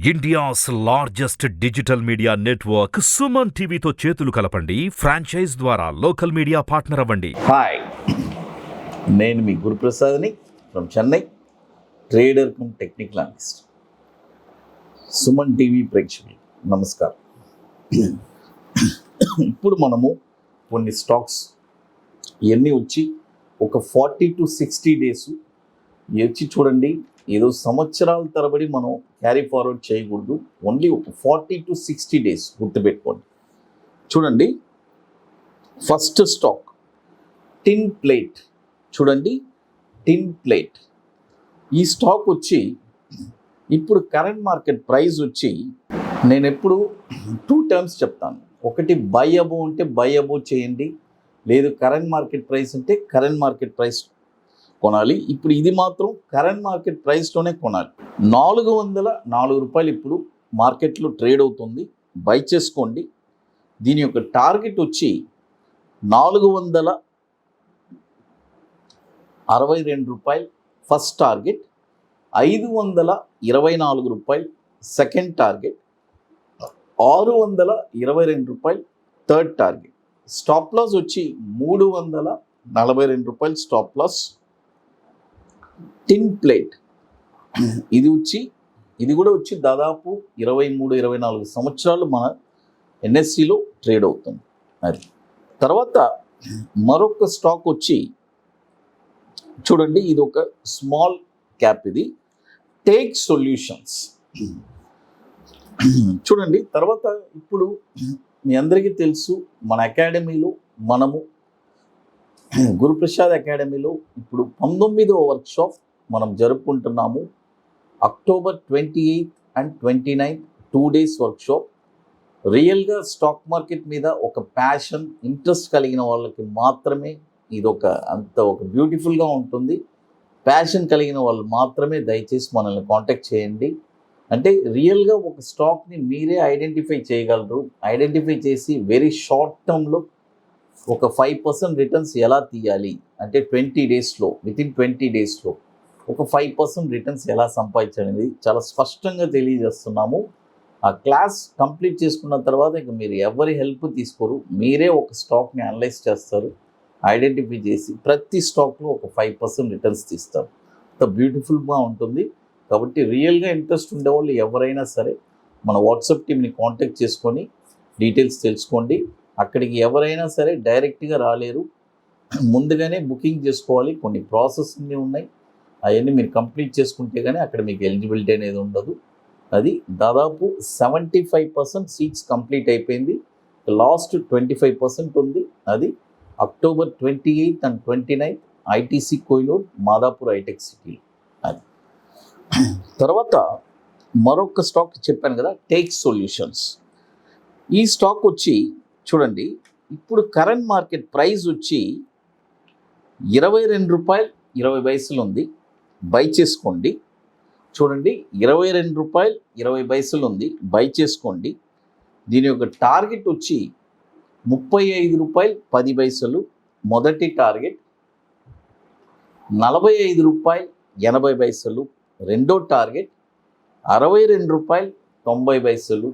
India's largest digital media network SumanTV తో చేతులు కలపండి. ఫ్రాంచైజ్ ద్వారా లోకల్ మీడియా పార్ట్నర్ అవ్వండి. హాయ్, నేను మీ ప్రసాద్ని from Chennai, trader cum technical analyst. SumanTV ప్రేక్షకులు నమస్కారం. ఇప్పుడు మనము కొన్ని స్టాక్స్ ఇవన్నీ వచ్చి ఒక 40 to 60 డేస్ వచ్చి చూడండి. ఏదో సంవత్సరాల తరబడి మనం క్యారీ ఫార్వర్డ్ చేయకూడదు. ఓన్లీ ఒక 40 to 60 డేస్ గుర్తుపెట్టుకోండి. చూడండి, ఫస్ట్ స్టాక్ టిన్ ప్లేట్. చూడండి, టిన్ ప్లేట్ ఈ స్టాక్ వచ్చి ఇప్పుడు కరెంట్ మార్కెట్ ప్రైస్ వచ్చి నేను ఎప్పుడు 2 టర్మ్స్ చెప్తాను. ఒకటి బై అబోవ్ ఉంటే బై అబోవ్ చేయండి, లేదు కరెంట్ మార్కెట్ ప్రైస్ ఉంటే కరెంట్ మార్కెట్ ప్రైస్ కొనాలి. ఇప్పుడు ఇది మాత్రం కరెంట్ మార్కెట్ ప్రైస్లోనే కొనాలి. 404 రూపాయలు ఇప్పుడు మార్కెట్లో ట్రేడ్ అవుతుంది. బై చేసుకోండి. దీని యొక్క టార్గెట్ వచ్చి 462 రూపాయలు ఫస్ట్ టార్గెట్, 524 రూపాయలు సెకండ్ టార్గెట్, 622 రూపాయలు థర్డ్ టార్గెట్. స్టాప్ లాస్ వచ్చి 342 రూపాయలు స్టాప్ లాస్. టిన్ ప్లేట్ ఇది కూడా వచ్చి దాదాపు 23-24 సంవత్సరాలు మన ఎన్ఎస్సిలో ట్రేడ్ అవుతుంది. అది తర్వాత మరొక స్టాక్ వచ్చి చూడండి, ఇది ఒక స్మాల్ క్యాప్, ఇది టేక్ సొల్యూషన్స్. చూడండి, తర్వాత ఇప్పుడు మీ అందరికీ తెలుసు మన అకాడమీలో మనము గురుప్రసాద్ అకాడమీలో ఇప్పుడు 19వ వర్క్షాప్ మనం జరుపుకుంటున్నాము. October 28 and 29 2 days workshop. రియల్గా స్టాక్ మార్కెట్ మీద ఒక ప్యాషన్, ఇంట్రెస్ట్ కలిగిన వాళ్ళకి మాత్రమే ఇది ఒక బ్యూటిఫుల్గా ఉంటుంది. ప్యాషన్ కలిగిన వాళ్ళు మాత్రమే దయచేసి మనల్ని కాంటాక్ట్ చేయండి. అంటే రియల్గా ఒక స్టాక్ని మీరే ఐడెంటిఫై చేయగలరు. ఐడెంటిఫై చేసి వెరీ షార్ట్ టర్మ్లో ఒక 5% రిటర్న్స్ ఎలా తీయాలి అంటే 20 డేస్లో, వితిన్ 20 డేస్లో ఒక 5% రిటర్న్స్ ఎలా సంపాదించాలి చాలా స్పష్టంగా తెలియజేస్తున్నాము. ఆ క్లాస్ కంప్లీట్ చేసుకున్న తర్వాత ఇక మీరు ఎవరి హెల్ప్ తీసుకోరు. మీరే ఒక స్టాక్ని అనలైజ్ చేస్తారు, ఐడెంటిఫై చేసి ప్రతి స్టాక్లో ఒక 5% రిటర్న్స్ తీస్తారు. అంత బ్యూటిఫుల్గా ఉంటుంది. కాబట్టి రియల్గా ఇంట్రెస్ట్ ఉండేవాళ్ళు ఎవరైనా సరే మన వాట్సాప్ టీమ్ని కాంటాక్ట్ చేసుకొని డీటెయిల్స్ తెలుసుకోండి. అక్కడికి ఎవరైనా సరే డైరెక్ట్గా రాలేరు, ముందుగానే బుకింగ్ చేసుకోవాలి. కొన్ని ప్రాసెస్ ఉన్నాయి, అవన్నీ మీరు కంప్లీట్ చేసుకుంటే కానీ అక్కడ మీకు ఎలిజిబిలిటీ అనేది ఉండదు. అది దాదాపు 75% సీట్స్ కంప్లీట్ అయిపోయింది. లాస్ట్ 25% ఉంది. అది October 28 and 29 ITC Kohinoor, Madhapur hitech సిటీలో. అది తర్వాత మరొక స్టాక్ చెప్పాను కదా, టేక్ సొల్యూషన్స్. ఈ స్టాక్ వచ్చి చూడండి, ఇప్పుడు కరెంట్ మార్కెట్ ప్రైస్ వచ్చి 22 రూపాయలు 20 పైసలు ఉంది. బై చేసుకోండి. చూడండి, 22 రూపాయలు 20 పైసలు ఉంది. బై చేసుకోండి. దీని యొక్క టార్గెట్ వచ్చి 35 రూపాయలు 10 పైసలు మొదటి టార్గెట్, 45 రూపాయలు 80 పైసలు రెండో టార్గెట్, 62 రూపాయలు 90 పైసలు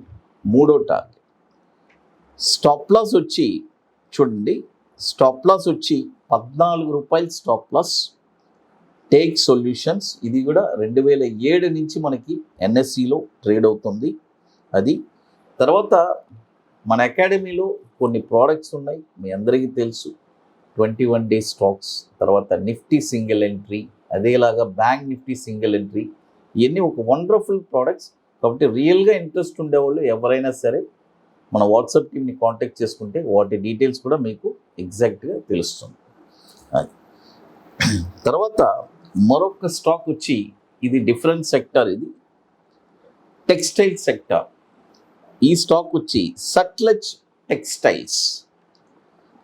మూడో టార్గెట్. స్టాప్ లాస్ వచ్చి చూడండి, స్టాప్ లాస్ వచ్చి 14 రూపాయలు స్టాప్ లాస్. టేక్ సొల్యూషన్స్ ఇది కూడా 2007 నుంచి మనకి ఎన్ఎస్సిలో ట్రేడ్ అవుతుంది. అది తర్వాత మన అకాడమీలో కొన్ని ప్రోడక్ట్స్ ఉన్నాయి, మీ అందరికీ తెలుసు. 21 days స్టాక్స్, తర్వాత నిఫ్టీ సింగిల్ ఎంట్రీ, అదేలాగా బ్యాంక్ నిఫ్టీ సింగిల్ ఎంట్రీ, ఇవన్నీ ఒక వండర్ఫుల్ ప్రోడక్ట్స్. కాబట్టి రియల్గా ఇంట్రెస్ట్ ఉండేవాళ్ళు ఎవరైనా సరే మన వాట్సాప్ టీమ్ని కాంటాక్ట్ చేసుకుంటే వాటి డీటెయిల్స్ కూడా మీకు ఎగ్జాక్ట్గా తెలుస్తుంది. తర్వాత మరొక స్టాక్ వచ్చి ఇది డిఫరెంట్ సెక్టార్, ఇది టెక్స్టైల్ సెక్టార్. ఈ స్టాక్ వచ్చి సట్లెజ్ టెక్స్టైల్స్.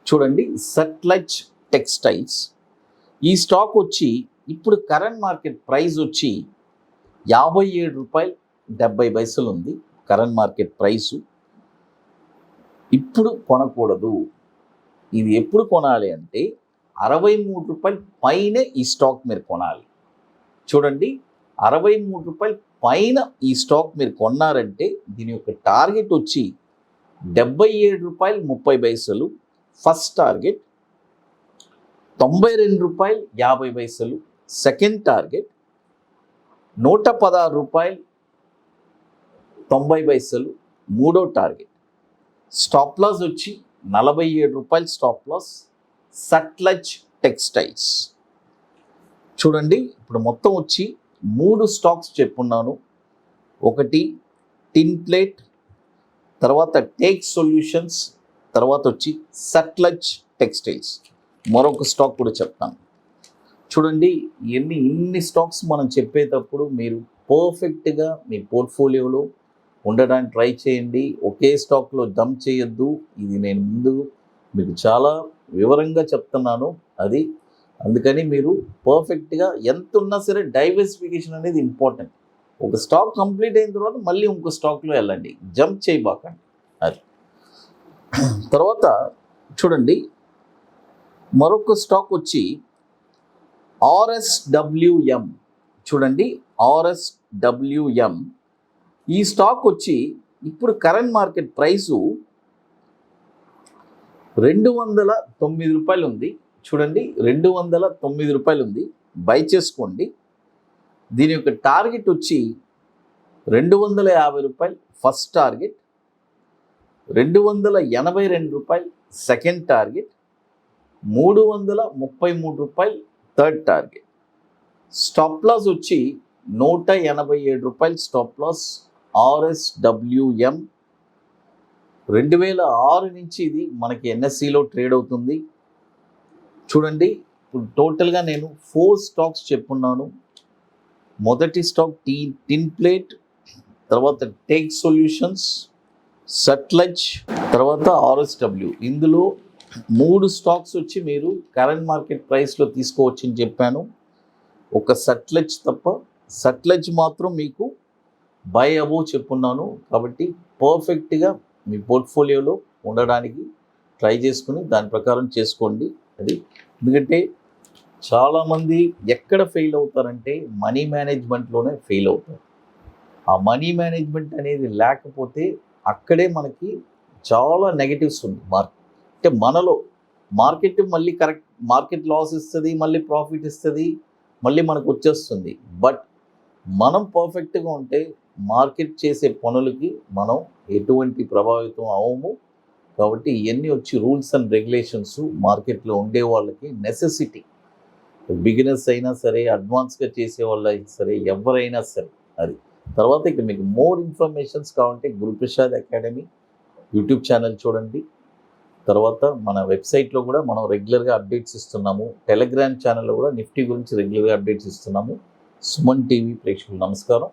చూడండి, సట్లెజ్ టెక్స్టైల్స్. ఈ స్టాక్ వచ్చి ఇప్పుడు కరెంట్ మార్కెట్ ప్రైస్ వచ్చి 57 రూపాయలు 70 పైసలు ఉంది కరెంట్ మార్కెట్ ప్రైసు. ఇప్పుడు కొనకూడదు. ఇది ఎప్పుడు కొనాలి అంటే 63 రూపాయలు పైనే ఈ స్టాక్ మీరు కొనాలి. చూడండి, రూ. 63 పైన ఈ స్టాక్ మీరు కొన్నారంటే దీని యొక్క టార్గెట్ వచ్చి రూ. 77.30 ఫస్ట్ టార్గెట్, రూ. 92.50 సెకండ్ టార్గెట్, రూ. 116.90 మూడో టార్గెట్. స్టాప్ లాస్ వచ్చి రూ. 47 స్టాప్ లాస్. సట్లెజ్ టెక్స్టైల్స్ చూడండి, ఇప్పుడు మొత్తం వచ్చి 3 స్టాక్స్ చెప్పున్నాను. ఒకటి టిన్ ప్లేట్, తర్వాత టేక్ సొల్యూషన్స్, తర్వాత వచ్చి సట్లెజ్ టెక్స్టైల్స్. మరొక స్టాక్ కూడా చెప్తాను. చూడండి, ఇన్ని స్టాక్స్ మనం చెప్పేటప్పుడు మీరు పర్ఫెక్ట్గా మీ పోర్ట్ఫోలియోలో ఉండడానికి ట్రై చేయండి. ఒకే స్టాక్లో డంప్ చేయొద్దు. ఇది నేను ముందు మీకు చాలా వివరంగా చెప్తున్నాను. అది అందుకని మీరు పర్ఫెక్ట్గా ఎంత ఉన్నా సరే డైవర్సిఫికేషన్ అనేది ఇంపార్టెంట్. ఒక స్టాక్ కంప్లీట్ అయిన తర్వాత మళ్ళీ ఇంకో స్టాక్లో వెళ్ళండి, జంప్ చేయబాకండి. అది తర్వాత చూడండి, మరొక స్టాక్ వచ్చి RSWM. చూడండి, RSWM ఈ స్టాక్ వచ్చి ఇప్పుడు కరెంట్ మార్కెట్ ప్రైసు రూ. 209 ఉంది. చూడండి, రూ. 209 ఉంది. బై చేసుకోండి. దీని యొక్క టార్గెట్ వచ్చి రూ. 250 ఫస్ట్ టార్గెట్, రూ. 282 సెకండ్ టార్గెట్, రూ. 333 థర్డ్ టార్గెట్. స్టాప్ లాస్ వచ్చి రూ. 187 స్టాప్ లాస్. RSWM 2006 నుంచి ఇది మనకి NSEలో ట్రేడ్ అవుతుంది. చూడండి, ఇప్పుడు టోటల్గా నేను 4 స్టాక్స్ చెప్పున్నాను. మొదటి స్టాక్ టిన్ ప్లేట్, తర్వాత టేక్ సొల్యూషన్స్, సట్లెజ్, తర్వాత RSW. ఇందులో 3 స్టాక్స్ వచ్చి మీరు కరెంట్ మార్కెట్ ప్రైస్లో తీసుకోవచ్చని చెప్పాను. ఒక సట్లెజ్ తప్ప. సట్లెజ్ మాత్రం మీకు బై అబోవ్ చెప్పున్నాను. కాబట్టి పర్ఫెక్ట్గా మీ పోర్ట్ఫోలియోలో ఉండడానికి ట్రై చేసుకుని దాని ప్రకారం చేసుకోండి. అది ఎందుకంటే చాలామంది ఎక్కడ ఫెయిల్ అవుతారంటే మనీ మేనేజ్మెంట్లోనే ఫెయిల్ అవుతారు. ఆ మనీ మేనేజ్మెంట్ అనేది లేకపోతే అక్కడే మనకి చాలా నెగటివ్స్ ఉంది. అంటే మనలో మార్కెట్ మళ్ళీ కరెక్ట్, మార్కెట్ లాస్ ఇస్తుంది, మళ్ళీ ప్రాఫిట్ ఇస్తుంది, మళ్ళీ మనకు వచ్చేస్తుంది. బట్ మనం పర్ఫెక్ట్గా ఉంటే మార్కెట్ చేసే పనులకి మనం ఎటువంటి ప్రభావితం అవము. కాబట్టి ఇవన్నీ వచ్చి రూల్స్ అండ్ రెగ్యులేషన్స్ మార్కెట్లో ఉండే వాళ్ళకి నెసెసిటీ. బిగినర్స్ అయినా సరే, అడ్వాన్స్గా చేసే వాళ్ళు అయినా సరే, ఎవరైనా సరే. అది తర్వాత ఇక మీకు మోర్ ఇన్ఫర్మేషన్స్ కావాలంటే గురుప్రసాద్ అకాడమీ యూట్యూబ్ ఛానల్ చూడండి. తర్వాత మన వెబ్సైట్లో కూడా మనం రెగ్యులర్గా అప్డేట్స్ ఇస్తున్నాము. టెలిగ్రామ్ ఛానల్లో కూడా నిఫ్టీ గురించి రెగ్యులర్గా అప్డేట్స్ ఇస్తున్నాము. సుమన్ టీవీ ప్రేక్షకులు నమస్కారం.